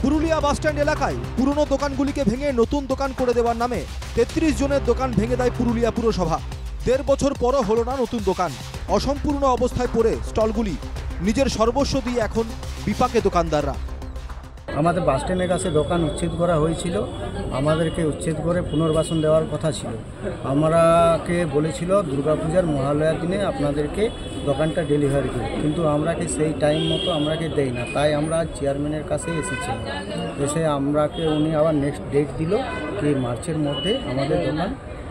Purulia bus stand এলাকায় পুরনো দোকানগুলিকে ভেঙে নতুন দোকান করে দেওয়ার নামে ৩৩ জনের দোকান ভেঙে দেয় পুরুলিয়া পুরসভা। ১.৫ বছর পরও হলো না নতুন দোকান। অসম্পূর্ণ অবস্থায় পড়ে স্টলগুলি। নিজের সর্বস্ব দিয়ে এখন বিপাকে দোকানদাররা। আমাদের বাসস্ট্যান্ডের কাছে দোকান উচ্ছেদ করা হয়েছিল, আমাদেরকে উচ্ছেদ করে পুনর্বাসন দেওয়ার কথা ছিল। আমরাকে বলেছিল দুর্গাপূজার মহালয়ার দিনে আপনাদেরকে দোকানটা ডেলিভারি দেব, কিন্তু আমরাকে সেই টাইম মতো আমরাকে দেই না। তাই আমরা চেয়ারম্যানের কাছে এসেছিলাম, এসে আমরাকে উনি আবার নেক্সট ডেট দিল কি মার্চের মধ্যে আমাদের দোকান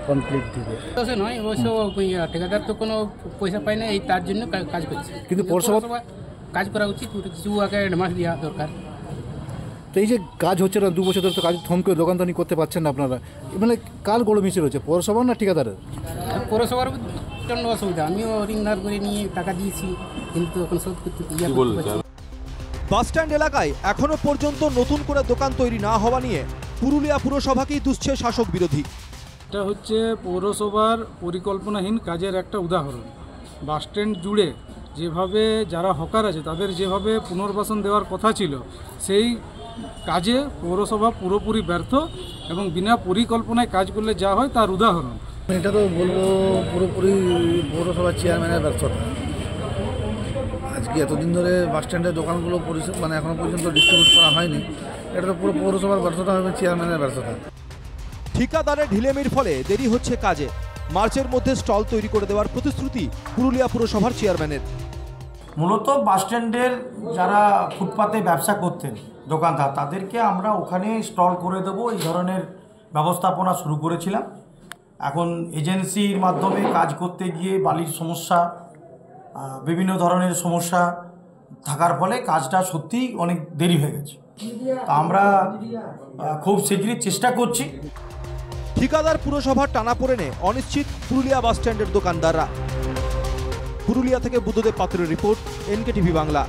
কমপ্লিট দিবে। নয় অবশ্য ঠিকাদার তো কোনো পয়সা পায় না, এই তার জন্য কাজ করছে। কিন্তু পৌরসভা কাজ করা উচিত, কিছু আগে অ্যাডভান্স দেওয়া দরকার। তো এই যে কাজ হচ্ছে না, 2 বছর ধরে তো কাজ থমকে দোকানদানি করতে পারছেন না আপনারা, মানে কার গোড়ো মিছিল হচ্ছে, পৌরসভা না ঠিকাদারের? পৌরসভার জন্য অসুবিধা। আমিও ঋণ ধার করে নিয়ে টাকা দিয়েছি, কিন্তু এখন শোধ করতে বাসস্ট্যান্ড এলাকায় এখনো পর্যন্ত নতুন করে দোকান তৈরি না হওয়া নিয়ে পুরুলিয়া পুরসভাকেই দুষছে শাসক বিরোধী। এটা হচ্ছে পৌরসভার পরিকল্পনাহীন কাজের একটা উদাহরণ। বাসস্ট্যান্ড জুড়ে যেভাবে যারা হকার আছে তাদের যেভাবে পুনর্বাসন দেওয়ার কথা ছিল, সেই কাজে পৌরসভা পুরোপুরি ব্যর্থ এবং বিনা পরিকল্পনায় কাজ করলে যা হয় তার উদাহরণ। এটা তো বলবো পুরোপুরি পৌরসভার চেয়ারম্যানের ব্যর্থতা। আজকে এতদিন ধরে বাসস্ট্যান্ডের দোকানগুলো মানে এখনো পর্যন্ত ডিস্ট্রিবিউট করা হয়নি, এটা তো পুরো পৌরসভার ব্যর্থতা হবে, চেয়ারম্যানের ব্যর্থতা। ঠিকাদারের ঢিলেমির ফলে দেরি হচ্ছে কাজে। মার্চের মধ্যে স্টল তৈরি করে দেওয়ার প্রতিশ্রুতি পুরুলিয়া পুরসভার চেয়ারম্যানের। মূলত বাসস্ট্যান্ডের যারা ফুটপাতে ব্যবসা করতেন দোকানদার, তাদেরকে আমরা ওখানে স্টল করে দেবো এই ধরনের ব্যবস্থাপনা শুরু করেছিলাম। এখন এজেন্সির মাধ্যমে কাজ করতে গিয়ে বালির সমস্যা, বিভিন্ন ধরনের সমস্যা থাকার ফলে কাজটা সত্যিই অনেক দেরি হয়ে গেছে। তা আমরা খুব শীঘ্রই চেষ্টা করছি। ঠিকাদার পুরসভার টানাপোড়েনে অনিশ্চিত পুরুলিয়া বাসস্ট্যান্ডের দোকানদাররা। পুরুলিয়া থেকে বুদ্ধদেব পাত্রের রিপোর্ট, NK TV বাংলা।